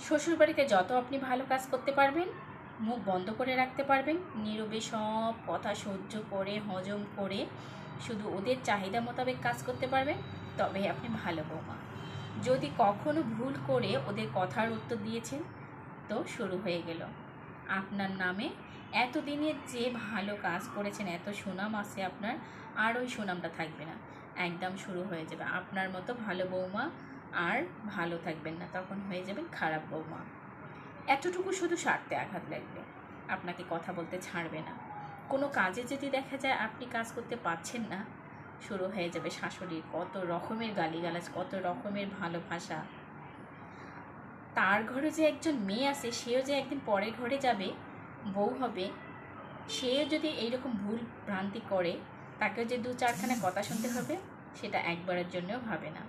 শ্বশুরবাড়িতে যত আপনি ভালো কাজ করতে পারবেন, মুখ বন্ধ করে রাখতে পারবেন, নীরবে সব কথা সহ্য করে হজম করে শুধু ওদের চাহিদা মোতাবেক কাজ করতে পারবেন, তবে আপনি ভালো বৌমা। যদি কখনো ভুল করে ওদের কথার উত্তর দিয়েছেন, তো শুরু হয়ে গেল আপনার নামে এতদিনের যে ভালো কাজ করেছেন, এত সুনাম আছে আপনার, আর ওই সুনামটা থাকবে না। একদম শুরু হয়ে যাবে আপনার মতো ভালো বৌমা আর ভালো থাকবেন না, তখন হয়ে যাবেন খারাপ বৌমা। এতটুকু শুধু স্বার্থে আঘাত লাগবে, আপনাকে কথা বলতে ছাড়বে না। কোনো কাজে যদি দেখা যায় আপনি কাজ করতে পারছেন না, শুরু হয়ে যাবে শাশুড়ির কত রকমের গালিগালাজ, কত রকমের ভালোবাসা। তার ঘরে যে একজন মেয়ে আছে, সেও যে একদিন পরের ঘরে যাবে, বউ হবে, সেও যদি এইরকম ভুল ভ্রান্তি করে, তাকেও যে দু চারখানা কথা শুনতে হবে, সেটা একবারের জন্যও ভাবে না।